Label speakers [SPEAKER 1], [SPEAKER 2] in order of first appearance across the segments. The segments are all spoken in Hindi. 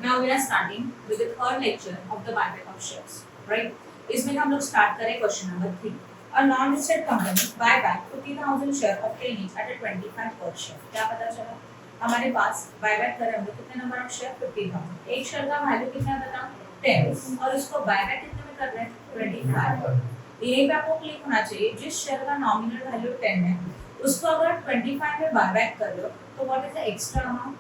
[SPEAKER 1] Now we are starting with the third lecture of the buyback of shares, right? इसमें हम लोग स्टार्ट करें question number 3. A non-listed company buy back 50,000 share obtaining at a 25 per share. क्या पता चला? हमारे पास बायबैक करें हम लोग कितने नंबर ऑफ शेयर 50,000. एक शेयर का वैल्यू कितना बता 10 और उसको बायबैक कितने में कर रहे हैं 25. यही पे आपको क्लिक होना चाहिए. जिस शेयर का नॉमिनल वैल्यू 10 है उसको अगर 25 में बायबैक कर लो तो what is the extra amount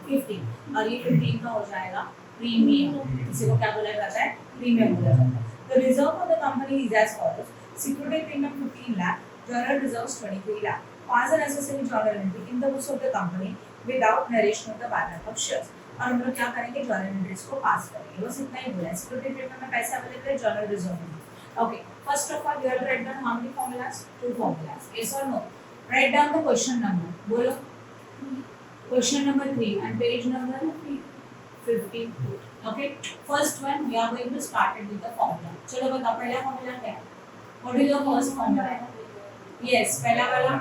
[SPEAKER 1] 15 और ये 15 का हो जाएगा प्रीमियम. इसी को क्या बोला जाता है प्रीमियम बोला जाता है. The reserve of the company is as follows: security premium 15 lakh, journal reserves 23 lakh. Pass an necessary journal entry in the books of the company without narration of the buyback of shares. और हम लोग क्या करेंगे journal entries को पास करेंगे. बस इतना ही बोला है. Security premium में पैसे अवेलेबल है, journal reserve में. Okay. First of all, you have to write down how many formulas? 2 formulas. Yes or no? Write down the question number. बोलो. Question number 3 and page number 52. Okay. First one we are going to start it with the formula. चलो बताओ पहला formula क्या है? What is your first formula? Yes, पहला वाला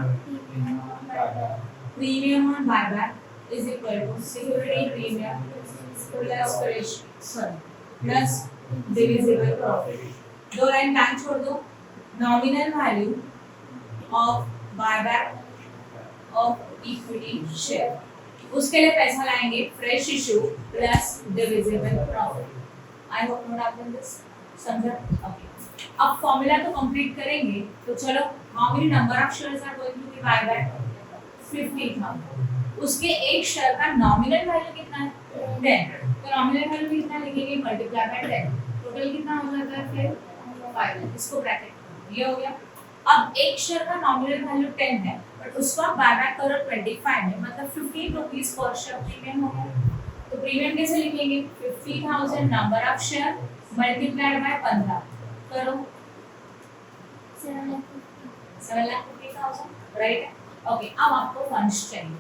[SPEAKER 1] premium on buyback is equal to security premium plus divisible profit. दो लाइन टाइम छोड़ दो. Nominal value of buyback of equity share. उसके लिए पैसा लाएंगे fresh issue plus divisible profit. I hope note आपने दिस समझा. ओके. अब फॉर्मूला तो कंप्लीट करेंगे तो चलो how many number of shares are going to be buy back 50,000. उसके एक शेयर का नॉमिनल वैल्यू कितना है 10. तो नॉमिनल वैल्यू कितना लिखेंगे मल्टीप्लाई बाय 10. टोटल कितना हो जाता है फिर 5. इसको ब्रैकेट ये हो गया. अब एक शेयर का नॉमिनल वैल्यू 10 है बट उसको आप बायबैक करो 25 में मतलब 15 रुपीस पर शेयर प्रीमियम हो गया. तो प्रीमियम कैसे लिखेंगे 50,000 number of share multiplied by 15 करो 7,50,000 राइट. ओके. अब आपको फंड्स चाहिए.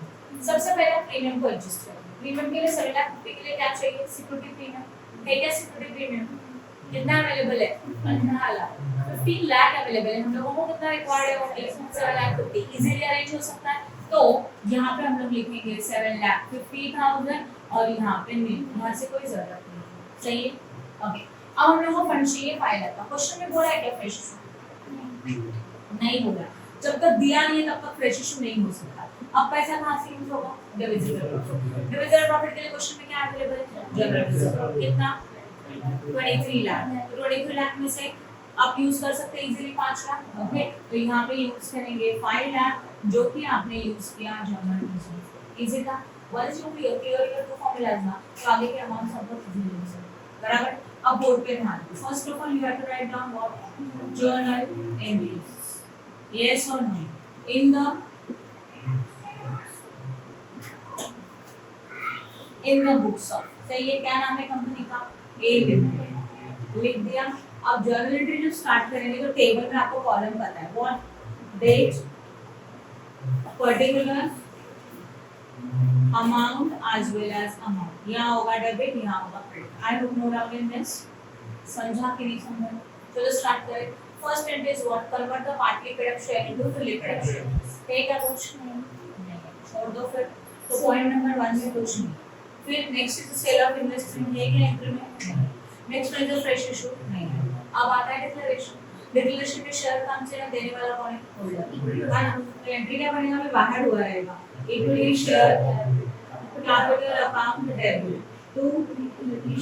[SPEAKER 1] सबसे पहले प्रीमियम को एडजस्ट करो. प्रीमियम के लिए 7,50,000 के लिए क्या चाहिए सिक्योरिटी प्रीमियम. है क्या सिक्योरिटी प्रीमियम कितना अवेलेबल है 15 लाख. 15 लाख अवेलेबल है. हम लोगों को कितना रिक्वायर्ड है वो 7,50,000 इजीली अरेंज हो सकता है. तो यहाँ पे हम लोग लिखेंगे 7,50,000 और यहाँ पे यहाँ से कोई जरूरत नहीं. सही है. ओके. अब हम लोगों को फंड चाहिए 5 लाख का. क्वेश्चन में बोला है क्या फ्रेश इशू नहीं होगा. जब तक दिया नहीं है तब तक फ्रेश इशू नहीं हो सकता. अब पैसा कहाँ से यूज होगा डिविजिबल प्रॉफिट. डिविजिबल प्रॉफिट के लिए क्वेश्चन में क्या अवेलेबल है जनरल रिजर्व. कितना 23 लाख. तो 23 लाख में से आप यूज कर सकते हैं इजीली 5 लाख. ओके. तो यहाँ पे यूज करेंगे 5 लाख जो कि आपने यूज किया जनरल रिजर्व. इजी था. Once you clear your two formulas ना तो आगे के अमाउंट सब बहुत इजीली हो सकते. बराबर. अब बोर्ड पे ध्यान. First of all you have to write down what journal entries. Yes और no in the books of. सही है. क्या नाम है कंपनी का ए लिख दिया. अब जर्नल एंट्री जब स्टार्ट करेंगे तो टेबल में आपको कॉलम पता है what date particular amount as well as amount. यहाँ होगा डेबिट यहाँ होगा क्रेडिट. आई होप नोट आपने दिस समझा कि नहीं समझा. चलो स्टार्ट करें. First entry is what convert the partly paid up share into fully paid up share. ठीक है. कुछ नहीं छोड़ दो फिर. तो पॉइंट नंबर 1 में कुछ नहीं. फिर next is sale of investment. ये क्या एंट्री में next is the fresh issue नहीं है. अब आता है डिक्लेरेशन. डिक्लेरेशन में शेयर कौन से देने वाला कौन है होल्डर है ना. तो एंट्री क्या बनेगा अभी बाहर हुआ रहेगा equity share capital account debit to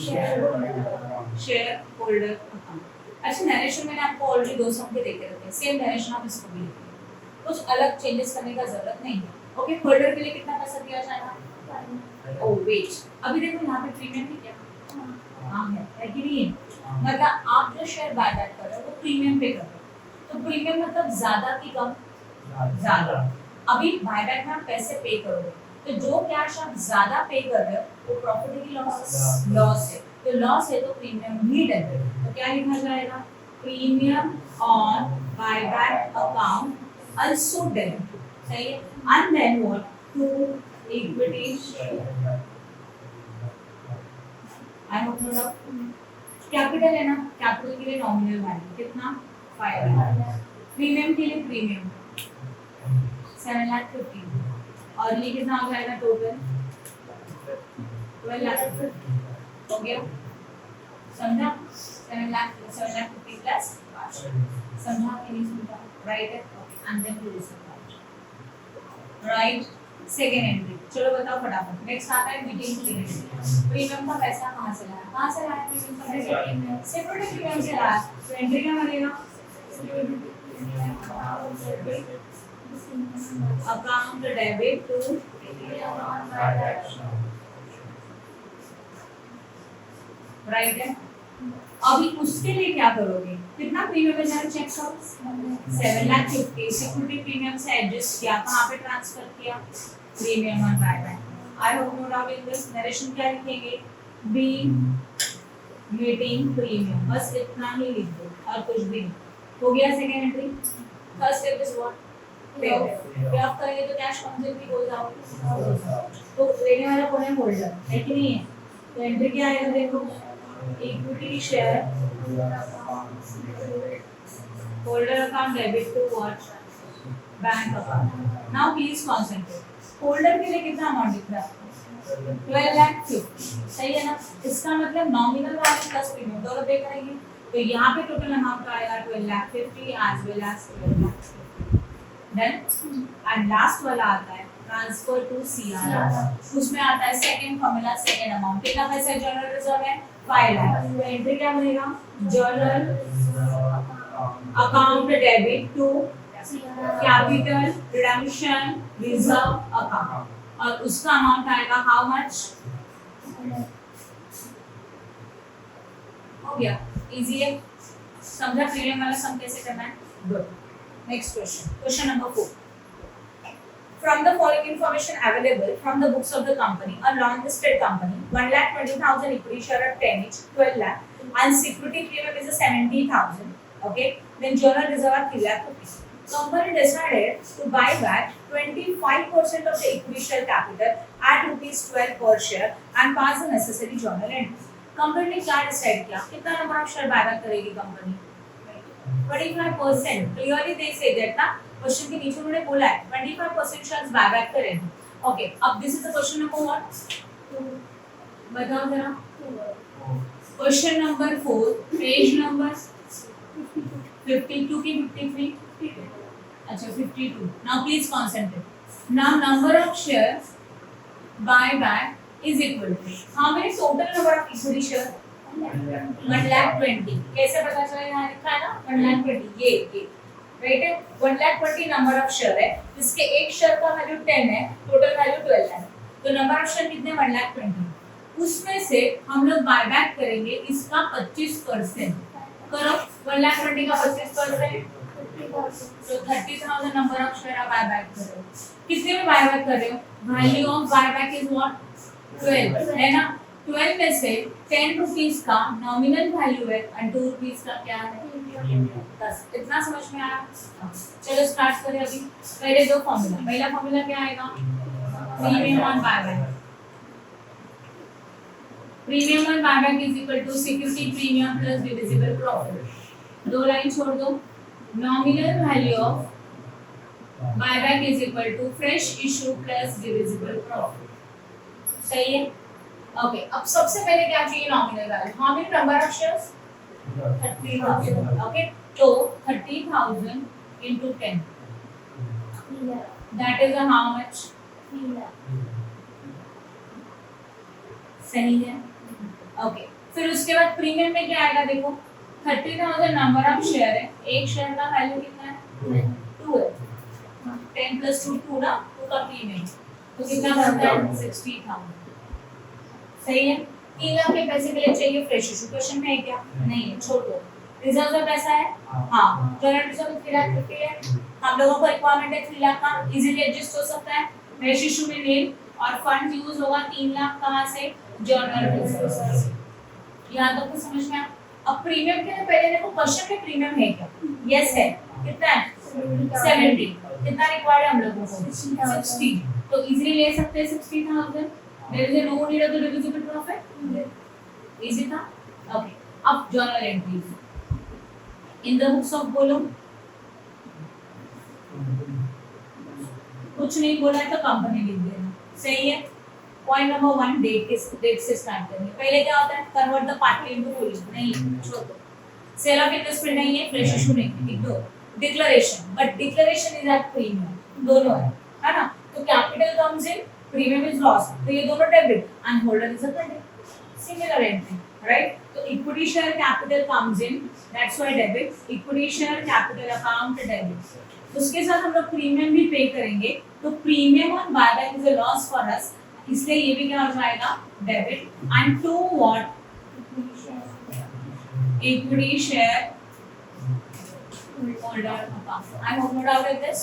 [SPEAKER 1] share holder account. अच्छा नरेशन मैंने आपको ऑलरेडी 2 सम के देके रखे हैं. सेम नरेशन आप इसको भी लिखिए. कुछ अलग चेंजेस करने का जरूरत नहीं है. ओके. होल्डर के लिए कितना पैसा दिया जाएगा. Oh wait. अभी देखो यहाँ पे प्रीमियम है क्या. हाँ है कि नहीं है. मतलब आप जो शेयर बायबैक कर रहे हो वो प्रीमियम पे कर रहे हो. तो प्रीमियम मतलब ज्यादा की कम ज्यादा. अभी बायबैक में आप पैसे पे करोगे तो जो कैश आप ज्यादा पे कर रहे हो वो प्रॉफिट है कि लॉस. लॉस है. तो लॉस है तो प्रीमियम ही डेबिट. तो क्या लिखा जाएगा premium on buyback account also debit. सही है. And then what to equity share. I hope note. Capital है ना. कैपिटल के लिए नॉमिनल वैल्यू कितना 5 लाख. प्रीमियम के लिए प्रीमियम 7,50,000 और ये कितना हो जाएगा टोटल 12 लाख हो गया, समझा? 7 लाख 7,50,000 प्लस 5, समझा कि नहीं समझा? राइट है, and then to this right. Second entry, चलो बताओ फटाफट। नेक्स्ट आता है मीटिंग प्रीमियम। प्रीमियम का पैसा कहाँ से लाया? कहाँ से लाया प्रीमियम का पैसा? सिक्योरिटी प्रीमियम से लाया। तो एंट्री क्या बनेगा? अकाउंट डेबिट टू राइट है। अभी उसके लिए क्या करोगे? कितना प्रीमियम है जरा चेक करो। 7,50,000 सिक्योरिटी प्रीमियम से एडजस्ट किया, कहाँ पे ट्रांसफर किया? Premium on buyback. I hope no doubt in this. Narration क्या लिखेंगे? बी मीटिंग प्रीमियम, बस इतना ही लिख दो और कुछ भी नहीं। हो गया second entry. First step is what? पे ऑफ करेंगे तो कैश कॉन्सेप्ट हो जाओगे, तो लेने वाला कौन है? होल्डर है कि नहीं है? तो एंट्री क्या आएगा देखो, equity share holder account debit to what? Bank account. Now please concentrate. Holder के लिए कितना अमाउंट दिख रहा है? 12,50,000, सही है ना? इसका मतलब नॉमिनल वैल्यू प्लस प्रीमियम दोनों पे करेंगे, तो यहाँ पे टोटल अमाउंट आएगा 12,50,000 as well as 12,50,000। Done. And last वाला आता है ट्रांसफर टू सीआर, उसमें आता है सेकंड फॉर्मूला, सेकंड अमाउंट। कितना पैसा जनरल रिजर्व है? 5 लाख। तो एंट्री क्या बनेगा? General account debit to capital redemption reserve account, और उसका अमाउंट आएगा हाउ मच? हो गया, इजी है, समझा? प्रीमियम वाला सम कैसे करना है? Good. Next question, question number 4. From the following information available from the books of the company, a non-listed company, 1,20,000 equity share at 10 each, 12 lakh, and security premium is a 70,000. Okay, then journal reserve are 3 lakh rupees. Company decided to buy back 25% of the equity share capital at rupees 12 per share and pass the necessary journal entry. Company ने क्या डिसाइड किया? कितना नंबर ऑफ शेयर बायबैक करेगी company? 25%. Clearly they say that ना, क्वेश्चन के नीचे उन्होंने बोला है 25% शेयर्स बायबैक करेंगे। ओके, अब this is the question number what? बताओ जरा। क्वेश्चन नंबर 4, पेज नंबर 52 की 53, अच्छा 52। Now please concentrate. Now number of shares buyback is equal to how many total number of equity share? 1,20,000। कैसे पता चला? यहाँ लिखा है ना 1,20,000, ये राइट है। 1,20,000 नंबर ऑफ शेयर है, जिसके एक शेयर का वैल्यू 10 है, टोटल वैल्यू 12 है। तो नंबर ऑफ शेयर कितने? 1,20,000। उसमें से हम लोग बायबैक करेंगे इसका 25%। करो 1,20,000 का 25%, तो 30,000 नंबर ऑफ शेयर आप बायबैक कर रहे हो। कितने में बायबैक कर रहे हो? Value of buyback is what? 12 है ना। 12 में से 10 रुपीस का नॉमिनल वैल्यू है और 2 रुपीस का क्या है? 10। इतना समझ में आया? चलो स्टार्ट करें। अभी पहले दो फॉर्मूला। पहला फॉर्मूला क्या आएगा? Premium on buyback. Premium on buyback is equal to security premium plus divisible profit. दो लाइन छोड़ दो। Nominal value of buyback is equal to fresh issue plus divisible profit. सही है? ओके, अब सबसे पहले क्या चाहिए? Nominal value. How many number of shares? 30,000। Okay, तो 30,000 into 10, that is how much? 3 lakh। सही है? ओके, फिर उसके बाद प्रीमियम में क्या आएगा? देखो 30,000 नंबर ऑफ शेयर है, एक शेयर का वैल्यू कितना है? 2 है। 10 plus 2 2 ना, 2 का प्रीमियम, तो कितना बनता है? 60,000। सही है? 3 लाख के पैसे के लिए चाहिए फ्रेश इशू। क्वेश्चन में है क्या? नहीं है, छोड़ दो। रिजर्व का पैसा है, हाँ, जनरल रिजर्व 3 लाख रुपए है। हम लोगों को रिक्वायरमेंट है 3 लाख का, इजीली एडजस्ट हो सकता है। फ्रेश इशू में नील और फंड यूज होगा 3 लाख कहां से? जनरल रिजर्व से। यहां तक तो समझ में आया? अब प्रीमियम के लिए पहले देखो क्वेश्चन में प्रीमियम है क्या? यस है। कितना है? 70। कितना रिक्वायर्ड है हम लोगों को? 60। तो इजीली ले सकते हैं 60,000। There is no need of the divisible profit. Easy था? Okay. अब journal entries. In the books of बोलो। कुछ नहीं बोला है तो कंपनी लिख देना। सही है? पॉइंट नंबर 1 डेट से स्टार्ट करेंगे। पहले क्या होता है, convert the partly into full issue, नहीं छोड़ दो। सेल ऑफ इन्वेस्टमेंट नहीं है, फ्रेश इशू नहीं है, ignore. Declaration, but declaration is at premium, दोनों है ना। तो capital comes in, premium is loss, तो ये दोनों debit and holder is a credit, similar entry, right. तो equity share capital comes in, that's why debit, equity share capital account debit. उसके साथ हम लोग प्रीमियम भी पे करेंगे, तो premium on buyback is a loss for us, इसलिए ये भी क्या हो जाएगा, debit. And to what, equity share holder account. I hope no doubt in this.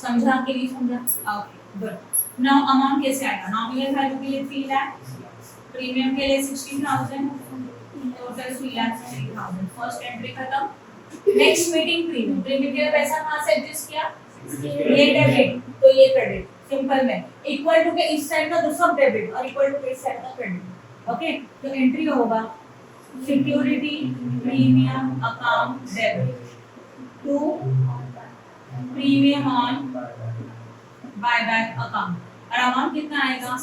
[SPEAKER 1] समझा कि नहीं समझा? Okay, good. Now amount कैसे आएगा? Nominal value के लिए 3 लाख, प्रीमियम के लिए 16,000, टोटल 3,60,000. फर्स्ट एंट्री खत्म. Next meeting premium. प्रीमियम के लिए पैसा कहाँ से एडजस्ट किया? ये डेबिट, तो ये क्रेडिट. सिंपल में इक्वल टू के इस साइड का दूसरा डेबिट और इक्वल टू के इस साइड का क्रेडिट. ओके, तो एंट्री होगा security premium account debit to premium on buyback account. और अमाउंट कितना आएगा?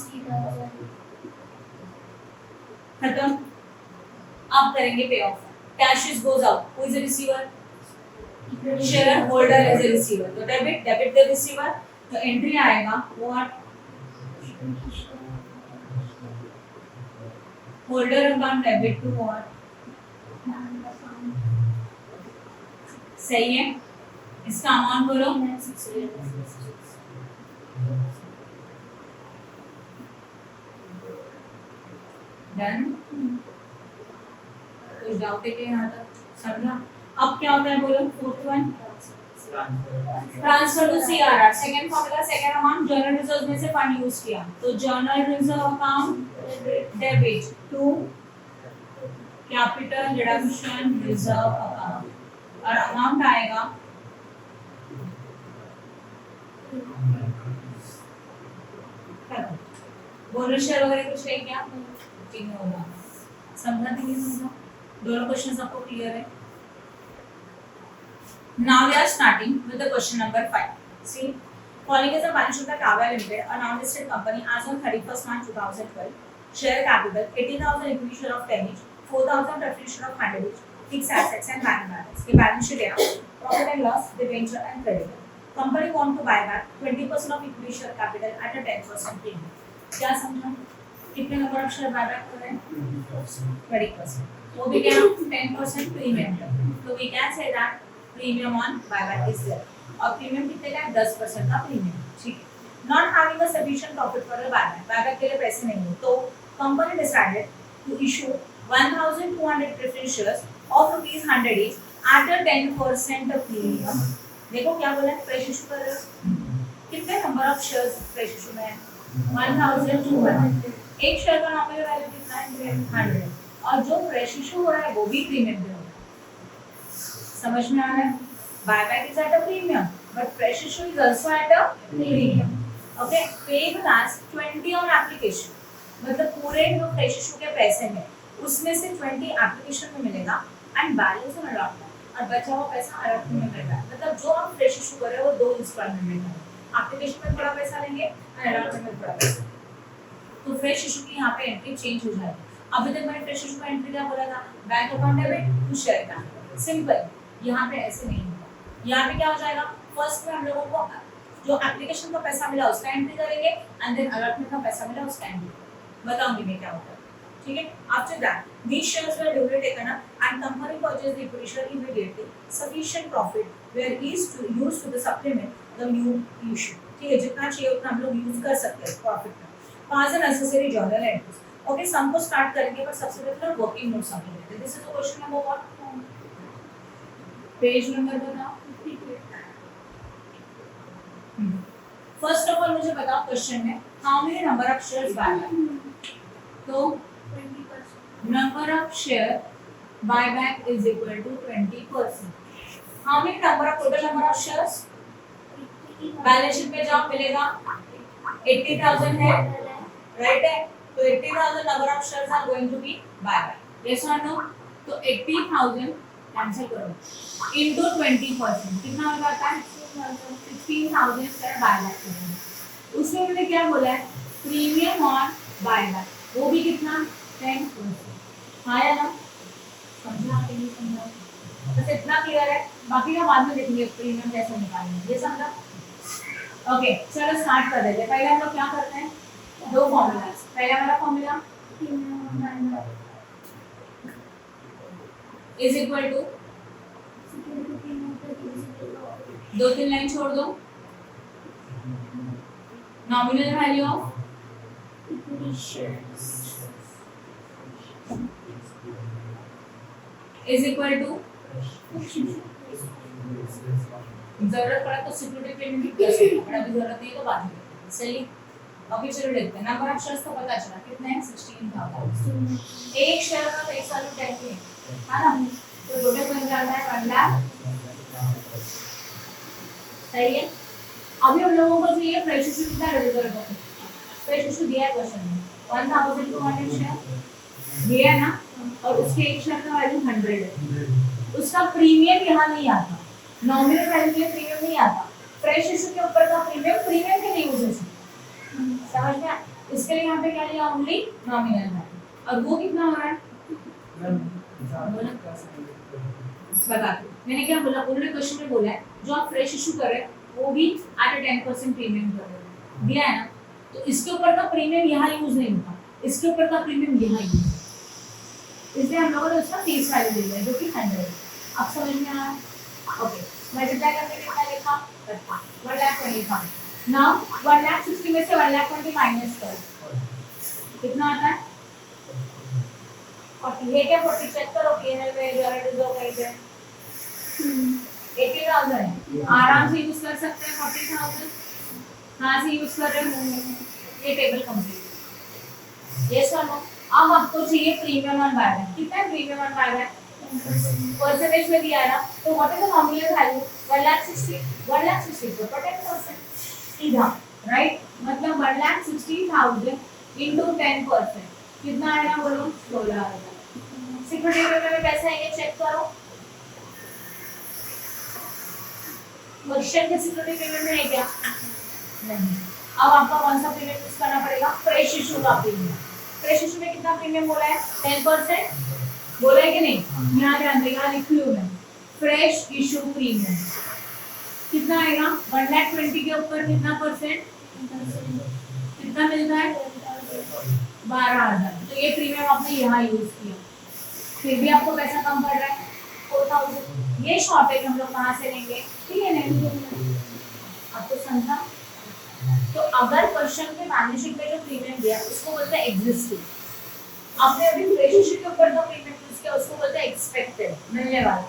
[SPEAKER 1] खत्म. अब करेंगे pay off. Cash is goes out, who is the receiver? Share holder is the receiver. तो डेबिट, डेबिट द रिसीवर. तो एंट्री आएगा what, holder account debit to what, सही है. इसका अमाउंट बोलो. डन. कुछ डाउट है क्या यहाँ तक? समझा? अब क्या होता है बोलो. Fourth one, transfer to CRR. Second formula, second amount general reserve में से फंड यूज किया, तो general reserve account debit to capital redemption reserve account. और अमाउंट आएगा बोनस शेयर वगैरह कुछ है क्या? ठीक होगा. समझा नहीं समझा? दोनों क्वेश्चंस आपको क्लियर है? Now we are starting with the question number 5. See, following is the balance sheet of Kavya Limited, a non-listed company as on 31st March 2012. Share capital 80,000 equity share of 10 each, 4,000 preference share of 100 each, fixed assets and bank balance. ये balance sheet है. Profit and loss, debenture and creditor. Company want to buy back 20% of equity share capital at a 10% premium. क्या समझा? कितने number of share buy back कर रहे हैं? 20%. वो भी क्या? 10% प्रीमियम. तो we can say that premium on buyback is there. और प्रीमियम कितने का है? 10% का प्रीमियम. ठीक है. Not having a sufficient profit for a buyback, buyback के लिए पैसे नहीं है, तो company decided to issue 1200 preference shares of ₹100 each at a 10% premium. देखो क्या बोला है, फ्रेश इशू कर रहे हो. कितने number of shares fresh issue में है? 1200. एक शेयर का नॉमिनल वैल्यू कितना है? 100. और जो फ्रेश इशू हो रहा है वो भी प्रीमियम पे हो रहा है. समझ में आ रहा है? Buyback is at a premium but fresh issue is also at a premium. Okay, payable as 20 on application, मतलब पूरे जो फ्रेश इशू के पैसे हैं उसमें से 20 एप्लीकेशन में मिलेगा एंड बैलेंस ऑन अलॉटमेंट, और बचा हुआ पैसा अलॉटमेंट में मिलेगा. मतलब जो हम फ्रेश इशू कर रहे हैं वो 2 इंस्टॉलमेंट में है. एप्लीकेशन में थोड़ा पैसा लेंगे और अलॉटमेंट में थोड़ा पैसा. तो फ्रेश इशू की यहाँ पे एंट्री चेंज हो जाएगी. अभी तक मैंने फ्रेश इशू का एंट्री क्या बोला था? Bank account debit to share capital. Simple. यहाँ पे ऐसे नहीं होगा. यहाँ पे क्या हो जाएगा? फर्स्ट में हम लोगों को जो एप्लीकेशन का पैसा मिला उसका एंट्री करेंगे एंड देन अलॉटमेंट का पैसा मिला उसका एंट्री. बताऊंगी मैं क्या होता है. ठीक है. After that these shares were duly taken up and company purchased the equity share immediately. Sufficient profit were used to the supplement the new issue. ठीक है. जितना चाहिए उतना हम लोग यूज कर सकते हैं प्रॉफिट में. Pass the necessary journal entries. Okay, sum को स्टार्ट करेंगे पर सबसे पहले वर्किंग नोट्स समझ लेते हैं. This is the question number 1. Page number बताओ. फर्स्ट ऑफ ऑल मुझे बताओ क्वेश्चन में how many number of shares buyback. तो 20%. Number of share buyback is equal to 20%. How many number of total number of shares? Balance sheet पे जाओ, मिलेगा 80,000 है, राइट है. तो 80,000 number of shares are going to be buyback. Yes और नो? तो 80,000 कैंसिल करो इनटू 20%. कितना हो जाता है? 16,000 शेयर बायबैक करेंगे. उसमें मैंने क्या बोला है? प्रीमियम ऑन बायबैक, वो भी कितना 10%। हाँ या ना, समझा कि नहीं समझा? बस इतना क्लियर है, बाकी का बाद में देखेंगे प्रीमियम कैसे निकालेंगे, ये समझा? ओके चलो स्टार्ट कर देते हैं। पहले हम लोग क्या करते हैं, दो फॉर्मूला। पहला वाला फॉर्मूला इज इक्वल टू, दो तीन लाइन छोड़ दो, nominal value of is equal to, जरूरत पड़ा तो सिक्योरिटी पेमेंट भी कर सकते हैं, अभी जरूरत नहीं है तो बाद में चलिए। अभी चलो देखते हैं, नंबर ऑफ शेयर्स तो पता चला कितने हैं, 16,000। एक शेयर का 1 साल में 10 है ना, तो टोटल बन जाता है 1 लाख। सही है। अभी हम लोगों को चाहिए फ्रेश इशू कितना डिलीवर करें, फ्रेश इशू दिया है क्वेश्चन में 1200 शेयर दिया है ना, और उसके एक शेयर का वैल्यू 100 है, उसका प्रीमियम यहाँ नहीं आता, नॉमिनल वैल्यू के लिए प्रीमियम नहीं आता, फ्रेश इशू के ऊपर का प्रीमियम के लिए यूज है, समझ में? इसके लिए यहाँ पे क्या लिया, ओनली नॉमिनल वैल्यू, और वो कितना हो रहा है बता दो। मैंने क्या बोला, उन्होंने क्वेश्चन में बोला है जो आप फ्रेश इशू कर रहे हैं वो भी एट 10% प्रीमियम कर रहे हैं, दिया है ना, तो इसके ऊपर का प्रीमियम यहाँ यूज नहीं होता, इसके ऊपर का प्रीमियम यहाँ यूज है, इसलिए हम लोगों ने उसका फेस वैल्यू दे दिया जो कि 100 है। अब समझ में आया? ओके मल्टीप्लाई करके कितना लिखा, 1,20,000। नाउ 1,60,000 में से 1,20,000 माइनस कर, कितना आता है 40। ये क्या 40 चेक करो, पीएनएल में जरा जो कहीं पे 80,000 है, आराम से यूज कर सकते हैं 40,000, कहाँ से यूज कर रहे हैं, ये टेबल कंप्लीट। ये सुनो, अब आपको चाहिए प्रीमियम ऑन बायबैक, कितना है प्रीमियम ऑन बायबैक, परसेंटेज में दिया है ना, तो what is the nominal value, 1,60,000 तो 10% सीधा, राइट, मतलब 1,60,000 into 10% कितना आएगा बोलो, 16,000। सिक्योरिटी में पैसे आएंगे चेक करो, क्वेश्चन के सिक्योरिटी पेमेंट में है क्या, नहीं। अब आपका कौन सा प्रीमियम यूज करना पड़ेगा, फ्रेश इशू का प्रीमियम। फ्रेश इशू में कितना प्रीमियम बोला है, 10% बोला है कि नहीं, यहाँ ध्यान देगा, लिखी हूँ मैं, फ्रेश इशू प्रीमियम कितना आएगा, 1,20,000 के ऊपर कितना परसेंट, कितना मिलता है 12,000, तो ये प्रीमियम आपने यहाँ यूज किया, फिर भी आपको पैसा कम पड़ रहा है 4,000। ये शॉर्टेज हम लोग कहाँ से लेंगे, ठीक है नहीं, आपको समझा? तो अगर क्वेश्चन के बैलेंस शीट में जो प्रीमियम दिया उसको बोलते हैं एग्जिस्टिंग, आपने अभी फ्रेश इशू के ऊपर जो प्रीमियम यूज किया उसको बोलते हैं एक्सपेक्टेड, मिलने वाला,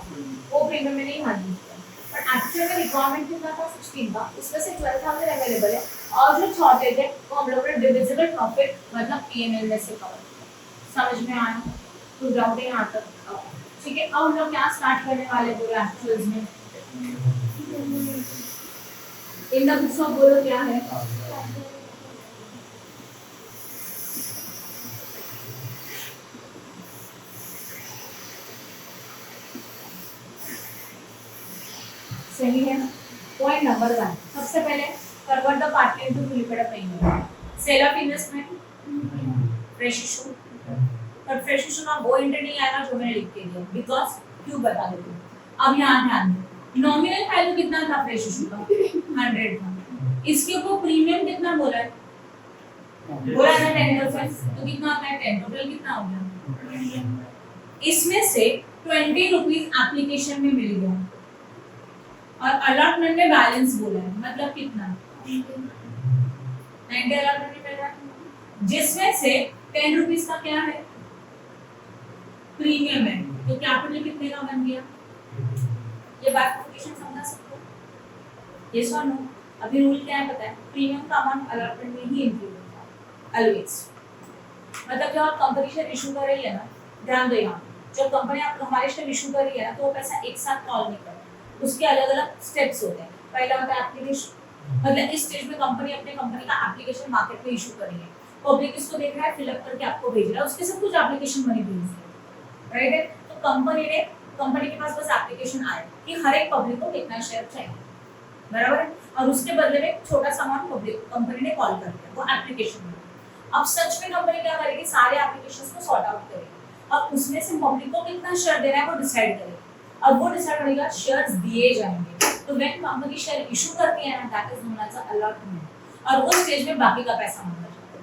[SPEAKER 1] वो प्रीमियम में नहीं यूज किया, बट एक्चुअली में रिक्वायरमेंट कितना था 16 का, उसमें से 12,000 अवेलेबल है, और जो शॉर्टेज है वो हम लोगों ने डिविजिबल प्रॉफिट मतलब पीएनएल में से कवर किया। समझ में आया? तो डाउट है यहाँ तक, ठीक है। अब हम लोग क्या स्टार्ट करने वाले पूरे एक्चुअल्स में, इन द बुक्स ऑफ बोलो क्या है, सही है। पॉइंट नंबर 1, सबसे पहले convert the party into prepaid payment, sale of investment, fresh issue, पर फ्रेश इशू ना वो एंटर नहीं आएगा जो मैंने लिख के दिया, बिकॉज़ क्यों बता देती हूं। अब यहाँ ध्यान दो, नॉमिनल वैल्यू कितना था फ्रेश इशू का, 100 था, इसके ऊपर प्रीमियम कितना बोला है, बोला था 10%, तो कितना आता है 10, टोटल कितना हो गया, इसमें से 20 रुपीज एप्लीकेशन में मिल गया और अलॉटमेंट में बैलेंस बोला है, मतलब कितना 90 अलॉटमेंट में मिल रहा है, जिसमें से 10 रुपीज का क्या है प्रीमियम है, तो कैपिटल कितने का बन गया, ये बाइफर्केशन समझा सकते हो, यस और नो। अभी रूल क्या है पता है, प्रीमियम का अमाउंट अलॉटमेंट में ही इंक्लूड होता है ऑलवेज, मतलब जब आप कंपनी शेयर इशू कर रही है ना, ध्यान दो यहाँ, जब कंपनी आप हमारे शेयर इशू कर रही है ना तो वो पैसा एक साथ कॉल नहीं करती, उसके अलग अलग स्टेप्स होते हैं। पहला होता है एप्लीकेशन, मतलब इस स्टेज में कंपनी अपने कंपनी का एप्लीकेशन मार्केट में इशू कर रही है, पब्लिक इसको देख रहा है, फिलअप करके आपको भेज रहा है, उसके सब कुछ एप्लीकेशन मनी भेज रहा है, राइट है। तो कंपनी के पास बस एप्लीकेशन आए कि हर एक पब्लिक को कितना शेयर चाहिए, बराबर है, और उसके बदले में छोटा सा अमाउंट पब्लिक कंपनी ने कॉल कर दिया, वो एप्लीकेशन में, अब सच में कंपनी क्या करेगी, सारे एप्लीकेशंस को सॉर्ट आउट करेगी। अब उसमें से पब्लिक को कितना शेयर देना है वो डिसाइड करेगी। अब वो डिसाइड करेगा, शेयर्स दिए जाएंगे। तो व्हेन कंपनी शेयर इशू करती है ना, that is known as allotment. और उस स्टेज में बाकी का पैसा मांगा जाता है।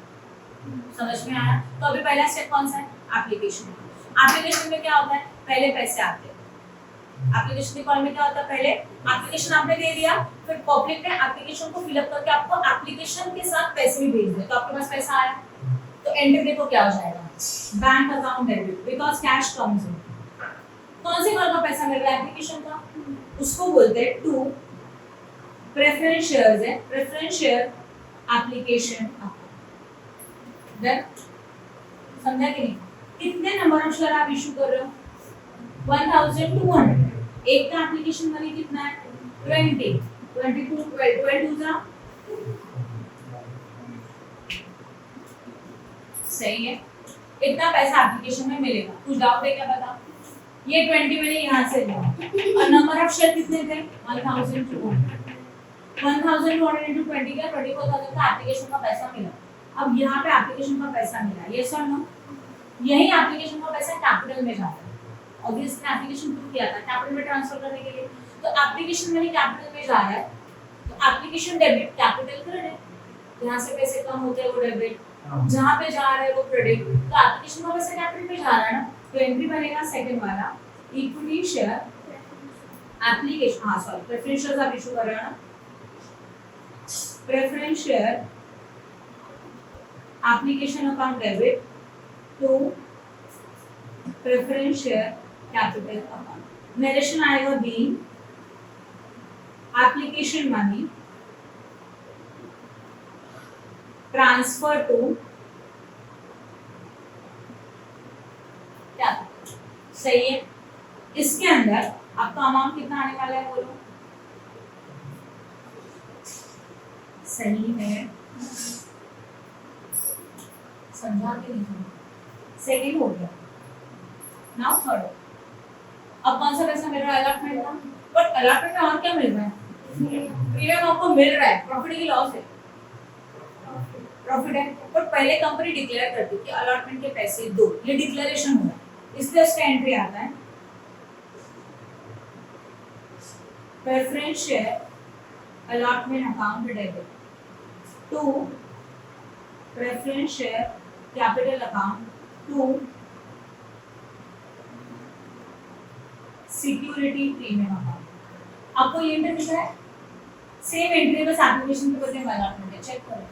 [SPEAKER 1] समझ में आया? तो अभी पहला स्टेप कौन सा है? एप्लीकेशन। एप्लीकेशन में क्या होता है, पहले पैसे आते हैं। एप्लीकेशन के कॉल में क्या होता है, पहले एप्लीकेशन आपने दे दिया, फिर पब्लिक ने एप्लीकेशन को फिलअप करके आपको एप्लीकेशन के साथ पैसे भी भेज दिए, तो आपके पास पैसा आया। तो एंड देखो क्या हो जाएगा, bank account debit, because cash comes in. कौन सी कॉल का पैसा मिल रहा है, एप्लीकेशन का, उसको बोलते हैं टू प्रेफरेंस शेयर्स है, preference share application account. Then समझा कि नहीं? कितने नंबर ऑफ शेयर आप इशू कर रहे हो, 1200। एक का एप्लीकेशन मनी कितना है, 20 22 12 जा सही है। इतना पैसा एप्लीकेशन में मिलेगा। कुछ डाउट है क्या, बता। ये 20 मैंने यहाँ से लिया और नंबर ऑफ शेयर कितने थे, 1200 1200 into 20 का 24,000 का एप्लीकेशन का पैसा मिला। अब यहाँ पे एप्लीकेशन का पैसा मिला, यस और नो? यही एप्लीकेशन का पैसा कैपिटल में जाता है। ऑब्वियसली एप्लीकेशन प्रूव किया था कैपिटल में ट्रांसफर करने के लिए, तो एप्लीकेशन मनी कैपिटल में जा रहा है, तो एप्लीकेशन डेबिट कैपिटल क्रेडिट। यहाँ से पैसे कम होते हैं वो डेबिट, जहाँ पे जा रहा है वो क्रेडिट। तो एप्लीकेशन का पैसा कैपिटल में जा रहा है ना, तो एंट्री बनेगा सेकंड वाला, इक्विटी शेयर एप्लीकेशन, हाँ सॉरी प्रेफरेंस शेयर्स आप इशू कर रहे हो ना, preference share application account debit to preference share capital account. Narration आएगा being application money transfer to capital. सही है। इसके अंदर आपका अमाउंट कितना आने वाला है, बोलो। सही है, समझा के नहीं? सेकेंड हो गया। Now third. अब कौन सा पैसा मिल रहा है, अलॉटमेंट का। बट अलॉटमेंट में और क्या मिल रहा है, प्रीमियम आपको मिल रहा है, प्रॉफिट की लॉस है, प्रॉफिट है। बट पहले कंपनी डिक्लेयर करती है कि अलॉटमेंट के पैसे दो, ये डिक्लेरेशन हुआ, इसलिए उसका एंट्री आता है preference share allotment account debit to preference share capital account to security premium account. आपको ये एंट्री दिख रहा है, सेम एंट्री बस एप्लीकेशन के बदले में अलॉटमेंट है, चेक करो।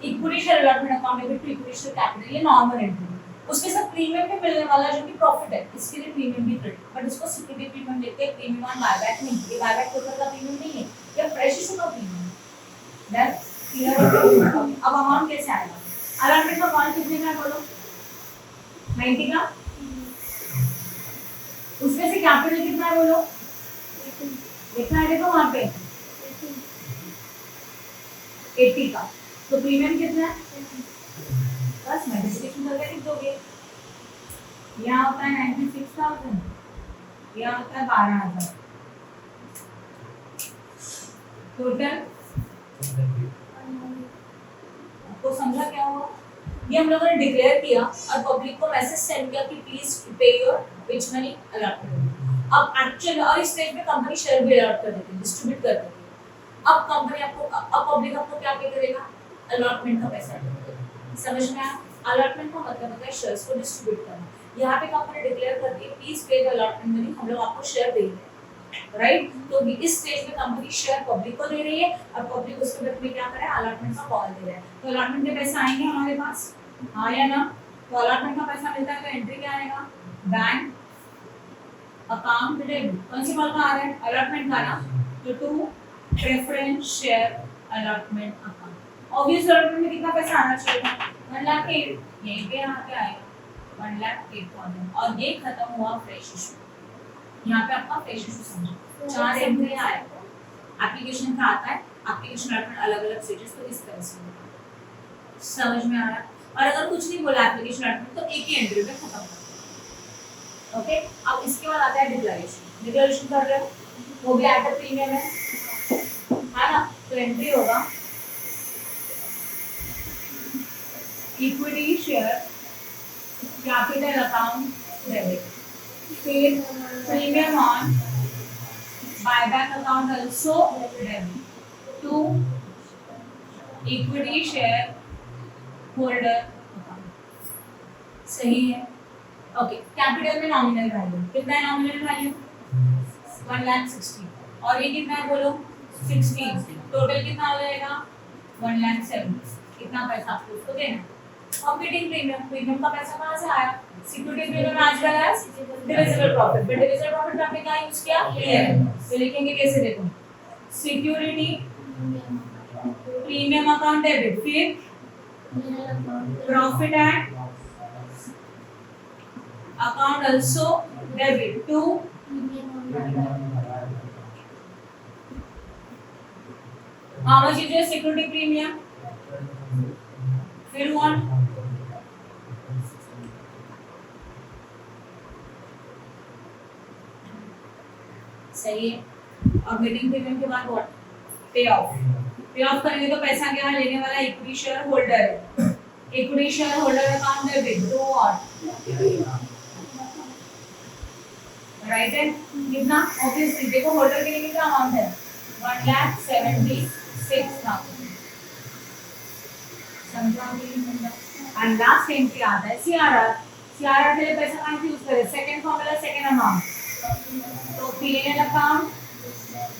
[SPEAKER 1] Equity share allotment account debit to equity share capital, ये नॉर्मल एंट्री, उसके साथ प्रीमियम भी मिलने वाला है जो कि प्रॉफिट है, इसके लिए प्रीमियम भी क्रेडिट, बट इसको सिक्योरिटी प्रीमियम लेते हैं, प्रीमियम ऑन बायबैक नहीं, ये बायबैक टोटल का प्रीमियम नहीं है, ये फ्रेश इशू का प्रीमियम है। Then clear. अब अमाउंट कैसे आएगा, अलॉटमेंट का अमाउंट कितने का है, बोलो। 90 का, उसमें से कैपिटल कितना है, बोलो। लिखना है देखो वहां पे 80 का, तो प्रीमियम कितना है, बस मल्टीप्लिकेशन करके लिख दोगे। यहाँ होता है 96,000, यहाँ होता है 12,000, टोटल आपको समझा क्या हुआ। ये हम लोगों ने डिक्लेयर किया और पब्लिक को मैसेज सेंड किया कि please pay your which money allotment. अब एक्चुअल और इस स्टेज में कंपनी शेयर भी अलॉट कर देती है, डिस्ट्रीब्यूट कर देती है। अब कंपनी आपको, अब पब्लिक आपको क्या पे करेगा, अलॉटमेंट का पैसा देगा। समझ में आया? अलॉटमेंट का मतलब होता है शेयर्स को डिस्ट्रीब्यूट करना। यहाँ पे कंपनी डिक्लेयर करती है please pay the allotment money, हम लोग आपको शेयर देंगे, राइट। तो इस स्टेज में कंपनी शेयर पब्लिक को दे रही है और पब्लिक उसके बदले में क्या कर रहा है, अलॉटमेंट का कॉल दे रहा है। तो अलॉटमेंट के पैसे आएंगे हमारे पास, हाँ या ना। तो अलॉटमेंट का पैसा मिलता है तो एंट्री क्या आएगा, बैंक अकाउंट डेबिट। कौन सी कॉल का आ रहा है, अलॉटमेंट का ना, तो to preference share allotment account. Obvious allotment में कितना पैसा आना चाहिए, 1,08,000, यहीं पे यहाँ पे आएगा 1,08,000 और ये खत्म हुआ फ्रेश इशू। यहाँ पे आपका फ्रेश इशू समझो, 4 एंट्री आएगा, एप्लीकेशन का आता है, एप्लीकेशन अलॉटमेंट अलग अलग स्टेजेस, तो इस तरह से समझ में आ रहा है। और अगर कुछ नहीं बोला एप्लीकेशन अलॉटमेंट तो एक ही एंट्री में खत्म कर दो। ओके, अब इसके बाद आता है डिक्लेरेशन। डिक्लेरेशन कर रहे हो, वो भी एट द प्रीमियम है ना, तो एंट्री होगा equity share capital account debit, फिर premium on buyback account also debit to equity share holder account. सही है। ओके, कैपिटल में नॉमिनल वैल्यू कितना है? नॉमिनल वैल्यू 1,60,000 और ये कितना है बोलो? 16। टोटल कितना हो जाएगा? 1,70,000। इतना पैसा आपको उसको देना। ऑपरेटिंग प्रीमियम, प्रीमियम का पैसा कहाँ से आया? Security premium as well as divisible profit, but divisible profit आपने क्या यूज किया? पीएल। तो लिखेंगे कैसे? देखो, सिक्योरिटी प्रीमियम अकाउंट डेबिट, फिर profit and account also debit to how much is your security premium? फिर वन सही है। और मीटिंग प्रीमियम के बाद व्हाट? पे ऑफ। पे ऑफ करेंगे तो पैसा क्या लेने वाला? इक्विटी शेयर होल्डर है। Equity share holder account debit to what? Right है। कितना? ऑब्वियसली देखो होल्डर के लिए कितना अमाउंट है? 1,76,000। एंड लास्ट एंट्री आता है सीआरआर। सीआरआर के लिए पैसा कहाँ से यूज करें? सेकंड फॉर्मूला, सेकंड अमाउंट, तो PL account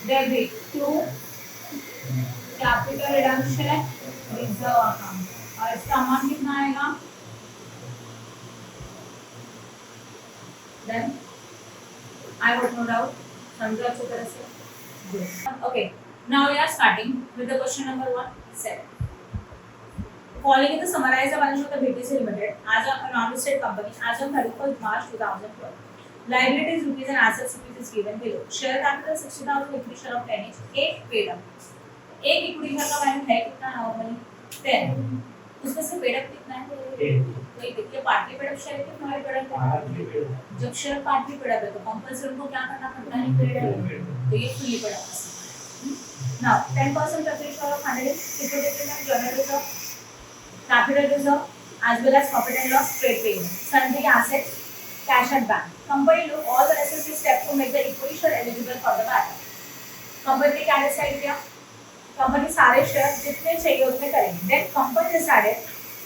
[SPEAKER 1] debit to capital redemption reserve account. और इसका अमाउंट कितना आएगा? Then I vote no doubt, समझो अच्छी तरह से। Okay, now we are starting with the question number 1-7. Following is the summarized balance of the BTC Limited as a non-listed company as on 31st March 2012. Liabilities rupees and assets rupees is given below. Share capital 60,000, equity share of 10 each. एक paid up, एक इक्विटी शेयर का वैल्यू है कितना? नॉर्मली 10, उसमें से पेड अप कितना है? तो ये देखिए पार्टली पेड अप शेयर कितना है? पेड अप जब शेयर पार्टली पेड अप है तो कंपल्सरी उनको क्या करना पड़ता है? Paid up. तो ये fully paid up. Now 10% preference share of 100 security premium, journal reserve, capital reserve, as well as profit and loss, trade payment, sundry assets, cash at bank. Company took all the necessary steps to make the equity share eligible for the buyback. Company ने क्या डिसाइड किया? कंपनी सारे शेयर जितने चाहिए उतने करेंगे। Then company decided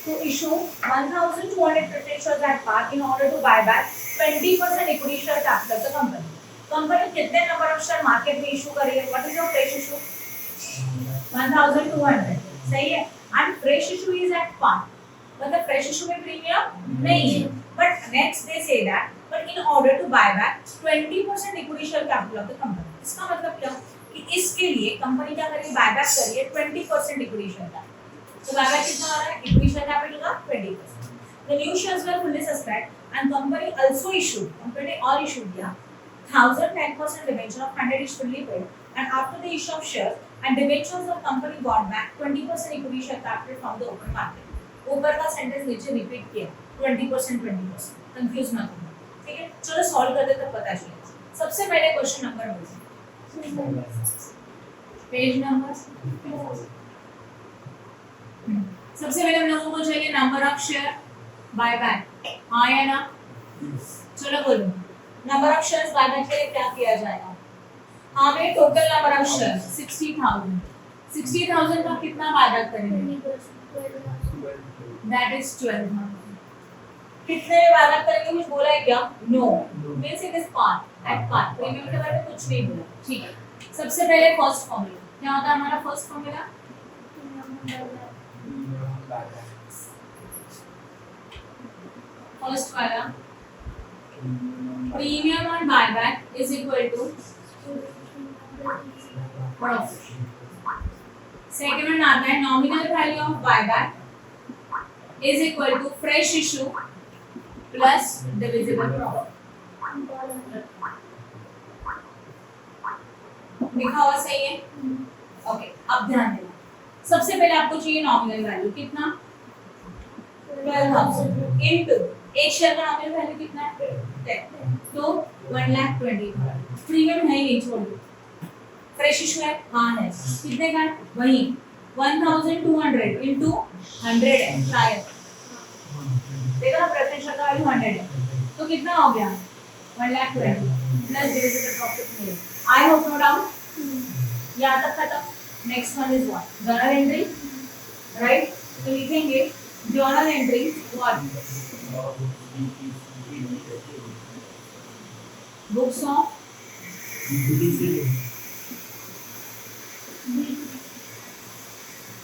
[SPEAKER 1] to issue 1,200 preference shares at par in order to buy back 20% equity share capital of the company. Company कितने नंबर ऑफ शेयर मार्केट में इशू कर रही है? What is your fresh issue? 1,200। सही है। And fresh issue is at par, मतलब फ्रेश इशू में प्रीमियम नहीं है। But next they say that but in order to buy back 20% equity share capital of the company. इसका मतलब क्या कि इसके लिए कंपनी क्या करेगी? बाय बैक कर रही है 20% इक्विटी शेयर कैपिटल। तो बाय बैक कितना आ रहा है? इक्विटी शेयर कैपिटल का 20%। The new shares were fully subscribed and company also issued, company ने और इशू किया 1010% debenture of 100 is fully paid, and after the issue of shares and debentures of company bought back 20% equity share capital from the open market. ऊपर का सेंटेंस नीचे रिपीट किया 20%, कंफ्यूज मत होना, ठीक है? चलो सॉल्व करते तब पता चलेगा। सबसे पहले क्वेश्चन नंबर 1, पेज नंबर। सबसे पहले हम लोगों को चाहिए number of share buy back, हाँ या ना? चलो बोलो, number of shares buy back के लिए क्या किया जाएगा? हमें टोटल नंबर ऑफ शेयर 60,000 का कितना बाय बैक करेंगे? That is 12,000। कितने बाय बैक करेंगे? कुछ बोला है क्या? No, means it is part at part. Premium के बारे में कुछ नहीं बोला, ठीक है? सबसे पहले फर्स्ट फॉर्मूला क्या होता है हमारा? फर्स्ट फॉर्मूला फर्स्ट वाला premium on buyback is equal to profit. Second one आता है nominal value of buyback is equal to fresh issue plus divisible profit. लिखा हुआ सही है? ओके, अब ध्यान देना। सबसे पहले आपको चाहिए नॉमिनल वैल्यू कितना? 12,000 इनटू एक शेयर का नॉमिनल वैल्यू कितना है? 10, तो 1,20,000। प्रीमियम है नहीं, छोड़ दो। फ्रेश इशू है? हाँ है। कितने का? वही 1,200 इनटू 100 है शायद, देखो ना प्रेफरेंस शेयर का वैल्यू 100 है, तो कितना हो गया 1,20,000 प्लस डिविजिबल प्रॉफिट मिले। आई होप नो डाउट, यहाँ तक खत्म। Next one is what, journal entry, right? तो लिखेंगे journal entry what, books of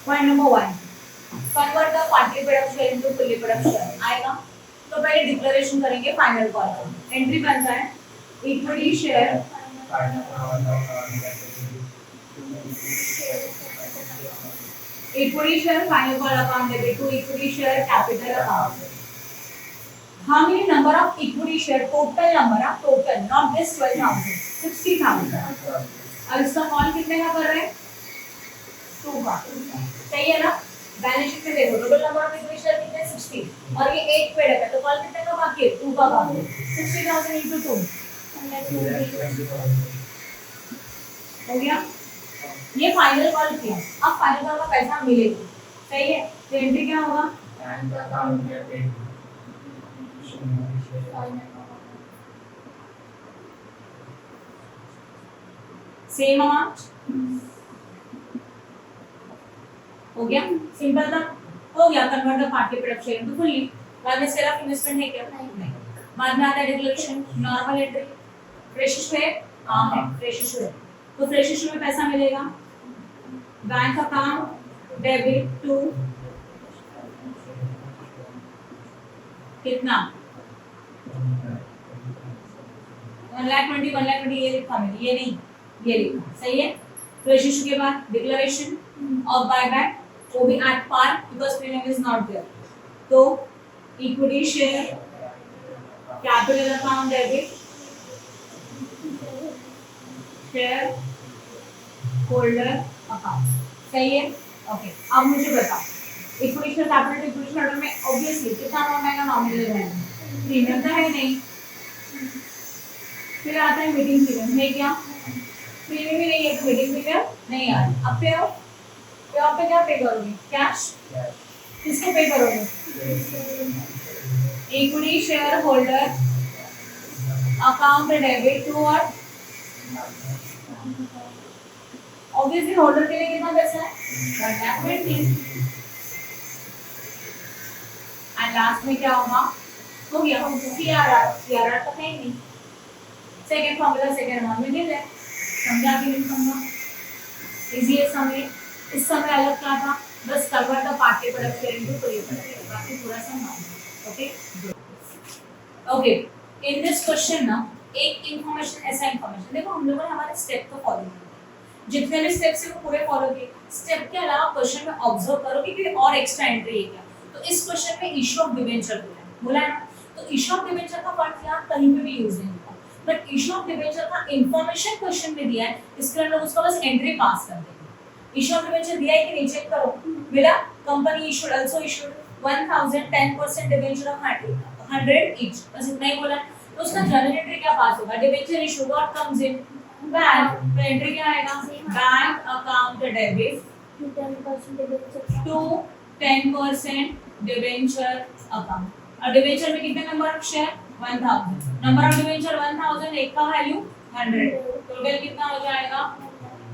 [SPEAKER 1] point number 1, convert the partly paid up share into fully paid up share आएगा। तो पहले डिक्लेरेशन करेंगे फाइनल कॉल का। एंट्री बनता है equity share, equity share final call account debit to equity share capital account. how many number of equity share, total number of total, not this 12,000, 60,000। अब इसका कॉल कितने का कर रहे हैं 2 का, सही है ना? बैलेंस शीट में देखो total number of equity share कितने 60 और ये 1 पेड है, तो कॉल कितने का बाकी है 2 का बाकी है। 60,000 into 2 हो गया, ये फाइनल कॉल किया। अब फाइनल कॉल का पैसा मिलेगा, सही है? तो एंट्री क्या होगा, सेम अमाउंट हो गया, सिंपल था, हो गया। Convert the partly paid up share into fully. बाद में सेल ऑफ इन्वेस्टमेंट है क्या, नहीं। बाद में आता है declaration, normal entry, fresh issue है, हां है फ्रेश इशू है। तो फ्रेश इशू में पैसा मिलेगा बैंक अकाउंट डेबिट टू कितना 1,20,000 1,20,000 ये लिखा मैंने, ये नहीं ये लिखा, सही है? फ्रेश इशू के बाद डिक्लेरेशन ऑफ बायबैक, वो भी at par because premium is not there. तो equity share capital account debit share holder account, सही है? ओके, अब मुझे बताओ equity share capital equity share में ऑब्वियसली कितना अमाउंट आएगा, नॉमिनल रहेगा, प्रीमियम तो है नहीं। फिर आता है मीटिंग प्रीमियम, है क्या? प्रीमियम ही नहीं है तो मीटिंग प्रीमियम नहीं आ रहा। अब पे हो, पे आप पे क्या पे करोगे, कैश, किसको पे करोगे, equity share holder account debit to what, obviously holder के लिए कितना पैसा है 1,20,000 एंड लास्ट में क्या होगा, हो गया सीआरआर, सीआरआर तो है नहीं, सेकंड फॉर्मूला सेकंड अमाउंट में मिल जाए। समझा कि नहीं समझा, इजी है समझे। इस समय अलग क्या था, बस convert the partly paid up share into fully paid up share, बाकी पूरा सब normal. Okay okay, in this question ना एक इंफॉर्मेशन, ऐसा इंफॉर्मेशन देखो, हम लोगों ने हमारे स्टेप को फॉलो किया, जितने भी स्टेप्स है वो पूरे फॉलो किए। स्टेप के अलावा क्वेश्चन में ऑब्जर्व करोगे कि और एक्स्ट्रा एंट्री है क्या। तो इस क्वेश्चन में इशू ऑफ डिबेंचर बोला है ना, तो इशू ऑफ डिबेंचर का पार्ट यहाँ कहीं पे भी यूज नहीं होता, बट इशू ऑफ डिबेंचर का इंफॉर्मेशन क्वेश्चन में दिया है, इसके अंदर उसका बस एंट्री पास कर देंगे। इशू ऑफ डिबेंचर दिया है कि नहीं चेक करो, मिला company issued also issued 1,000 10% debenture of 100 each, बस इतना ही बोला। तो उसका जर्नल एंट्री क्या पास होगा, debenture issue what comes in bank, तो एंट्री क्या आएगा, bank account debit to 10% debenture account. और डिबेंचर में कितने number of share 1,000, number of debenture 1,000, एक का वैल्यू 100, टोटल कितना हो जाएगा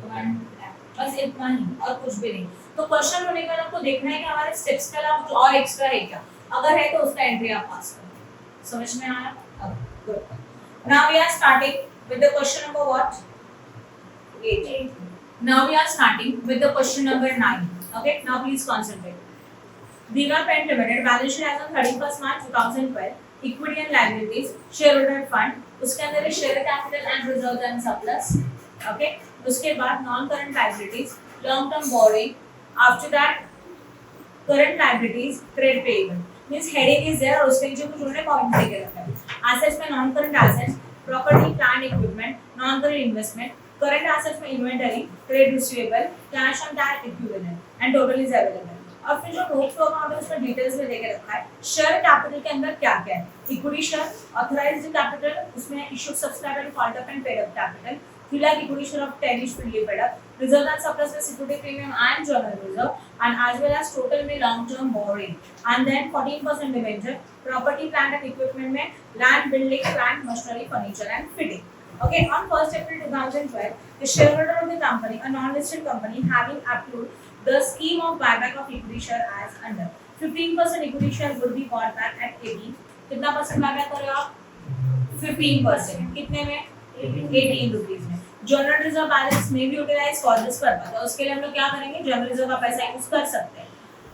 [SPEAKER 1] 1 लाख, बस इतना ही और कुछ भी नहीं। तो क्वेश्चन होने के बाद आपको देखना है कि हमारे स्टेप्स के अलावा कुछ और एक्स्ट्रा है क्या, अगर है तो उसका एंट्री आप पास करो। समझ में आया? Good. Now we are starting with the question number what 8. Now we are starting with the question number 9. Okay, now please concentrate। Diva Paint Limited balance sheet as on 31st March 2012, equity and liabilities, shareholder fund, उसके अंदर है share capital and reserves and surplus। Okay, उसके बाद non current liabilities, long term borrowing, after that current liabilities, trade payable, means heading is there और उसके नीचे कुछ उन्होंने पॉइंट देके रखा है। assets में non current assets, property plant equipment, non current investment, current assets में inventory, trade receivable, cash and cash equivalent and total is available। और फिर जो नोट फ्लो अकाउंट है उसमें डिटेल्स में देके रखा है शेयर कैपिटल के अंदर क्या क्या है, इक्विटी शेयर, ऑथराइज्ड कैपिटल, उसमें issued subscriber, called up and paid up capital, 3 lakh equity share of 10 is fully paid up. Reserve and surplus में security premium and general reserve and as well as total में long term borrowing and then 14% debenture, property plant and equipment में land, building, plant, machinery, furniture and fitting. Okay, on 1st April 2012, the shareholder of the company, a non-listed company, having approved the scheme of buyback of equity share as under 15% equity share would be bought back at 18. कितना परसेंट buyback कर रहे हो आप? 15%. कितने में? 18 रुपीस में. जनरल रिजर्व बैलेंस में भी यूटिलाइज फॉर दिस पर्पस. तो उसके लिए हम लोग क्या करेंगे? जनरल रिजर्व का पैसा यूज कर सकते हैं.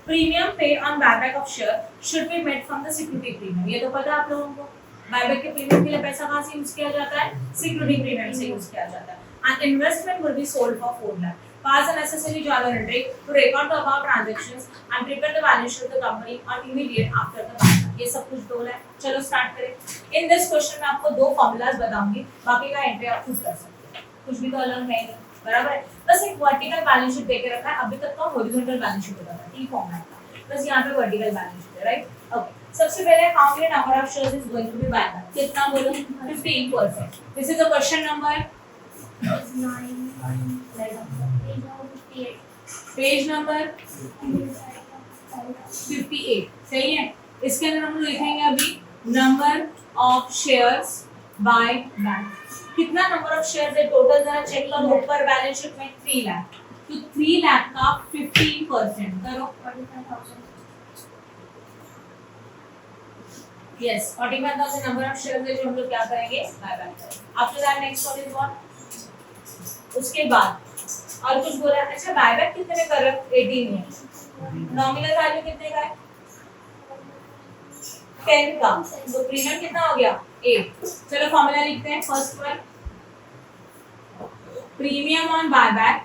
[SPEAKER 1] Premium paid on buyback of share should be made from the security premium. ये तो पता है आप लोगों को. बायबैक के प्रीमियम के लिए पैसा कहां से यूज किया जाता है? सिक्योरिटी प्रीमियम से यूज किया जाता है. And investment will be sold for 4 lakh. Pass a necessary journal entry to record the above transactions and prepare the balance sheet of the company on immediate after the buyback. ये सब कुछ दो है. चलो स्टार्ट करें. In this question में आपको दो फॉर्मूलाज बताऊंगी. बाकी का एंट्री आप खुद कर सकते हैं. कुछ भी तो अलग है नहीं. बराबर है. बस एक वर्टिकल बैलेंस शीट देके रखा है. अभी तक तो हॉरिजॉन्टल बैलेंस शीट होता था. टी फॉर्मेट का. बस यहाँ पे वर्टिकल बैलेंस शीट है. राइट. ओके. सबसे पहले how many number of shares is going to be buyback. कितना बोलो? 15%. This is a question number 9. Page number 58. सही है. इसके अंदर हम लिखेंगे अभी number of shares buy bank. कितना नंबर ऑफ शेयर्स है टोटल? जरा चेक करो ऊपर बैलेंस शीट में 3 लाख. तो 3 लाख का 15% करो. 45,000. यस 45,000 नंबर ऑफ शेयर्स है जो हम लोग क्या करेंगे? बायबैक करेंगे. After that next one is what? उसके बाद और कुछ बोला. अच्छा बायबैक कितने में कर रहे हो? 18 में. नॉमिनल वैल्यू कितने का है? 10 का. तो प्रीमियम कितना हो गया? 8. चलो फॉर्मूला लिखते हैं. First one premium on buyback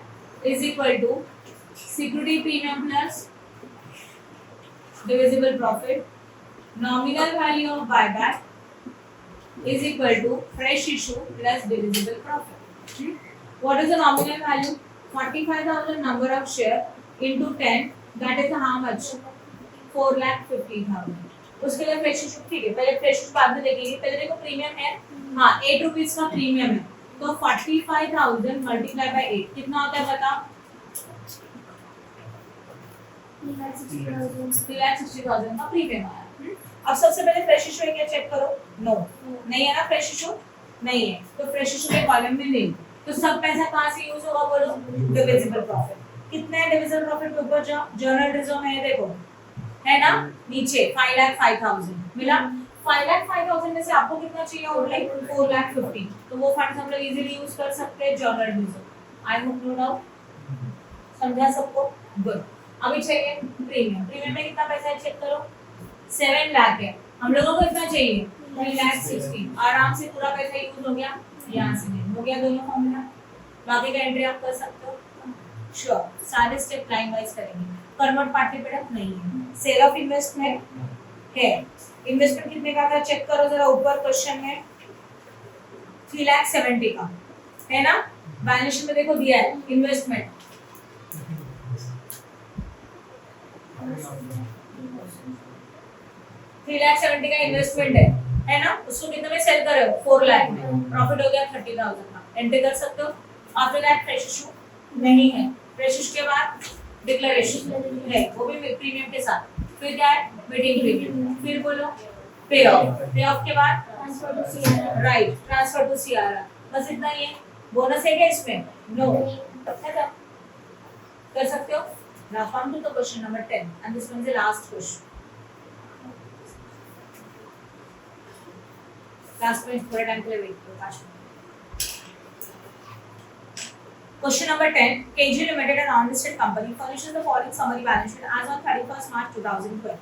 [SPEAKER 1] is equal to security premium plus divisible profit. Nominal value of buyback is equal to fresh issue plus divisible profit. What is the nominal value? 45,000 number of share into 10. That is how much? 4,50,000. उसके लिए फ्रेश इशू. ठीक है. पहले फ्रेश इशू बाद में देखेंगे. पहले देखो प्रीमियम है. हाँ 8 रुपीस का प्रीमियम है. तो 45,000 मल्टीप्लाई बाय 8 कितना होता है बता? 3,60,000 का प्रीमियम आया. अब सबसे पहले फ्रेश इशू है क्या चेक करो. नो नहीं है ना. फ्रेश इशू नहीं है. तो फ्रेश इशू के कॉलम में नहीं. तो सब पैसा कहाँ से यूज होगा बोलो? Divisible profit. कितना है डिविजिबल प्रॉफिट के ऊपर जाओ. जनरल रिजर्व में है देखो है ना नीचे 5,05,000 मिला. 5,05,000 में से आपको कितना चाहिए? ओनली 4,50,000. तो वो फंड्स हम लोग इजीली यूज कर सकते हैं general reserve. I hope no doubt. समझा सबको? गुड. अभी चाहिए प्रीमियम. प्रीमियम में कितना पैसा है चेक करो. 7 लाख है. हम लोगों को कितना चाहिए? 3,60,000. आराम से पूरा पैसा यूज हो गया. यहाँ से हो गया दोनों फॉर्मूला. बाकी का एंट्री आप कर सकते हो. श्योर. सारे स्टेप लाइन वाइज करेंगे. कन्वर्ट पार्टिसिपेट नहीं है. सेल ऑफ इन्वेस्टमेंट है. इन्वेस्टमेंट कितने का था चेक करो जरा ऊपर क्वेश्चन में. 3,70,000 का है ना. बैलेंस शीट में देखो दिया है इन्वेस्टमेंट. $3,70,000 का इन्वेस्टमेंट है ना. उसको कितने में सेल कर रहे हो? 4 लाख में. प्रॉफिट हो गया 30,000 का. एंट्री कर सकते हो. आफ्टर दैट फ्रेश इशू नहीं है. फ्रेश इशू के बाद डिक्लेरेशन है वो भी प्रीमियम के साथ. फिर क्या है? Waiting premium. फिर बोलो पे ऑफ. पे ऑफ के बाद transfer to CRR. Right transfer to CRR. बस इतना ही है. बोनस है क्या इसमें? नो. कर सकते हो. Now come to the question number 10 and this one is the last question. Last में थोड़ा टाइम के लिए वेट करो. 5 minute. Question number 10. KG Limited, an unlisted company, furnishes the following summary balance sheet as on 31st March 2012.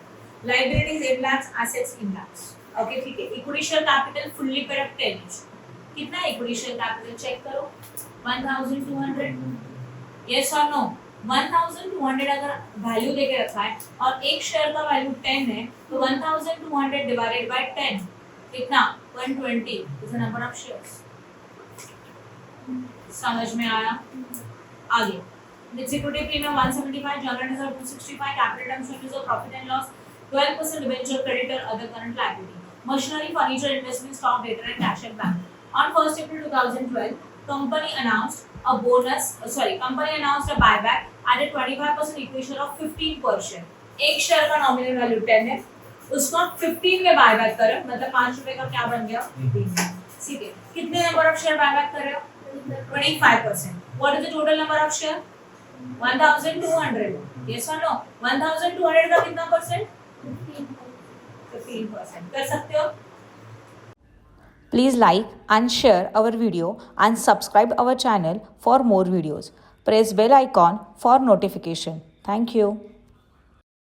[SPEAKER 1] Liabilities 8 lakhs, assets in lakhs. Okay, ठीक है. Equity share capital fully paid up 10 each. कितना equity share capital चेक करो. 1,200. Yes or no? 1,200 अगर वैल्यू देके रखा है और एक शेयर का वैल्यू 10 है तो 1,200 डिवाइडेड बाय 10 कितना? 120 is the number of shares. समझ में आया? आगे security premium 175, general reserve 265, capital terms reserve, profit and loss 12%, debenture creditor, other current liability, machinery, furniture, investment, stock, debtor and cash at bank. On 1st April 2012, company announced a buyback at a 25% equation of 15 per share. एक शेयर का नॉमिनल वैल्यू 10 है, उसको 15 में बायबैक करें, मतलब 5 रुपए का क्या बन गया? 15। ठीक है, कितने नंबर ऑफ शेयर बायबैक कर रहे हो? 25%. What is the total number of share? 1200. Yes or no? 1200 का कितना परसेंट? 15%. कर सकते हो?
[SPEAKER 2] Please like and share our video and subscribe our channel for more videos. Press bell icon for notification. Thank you.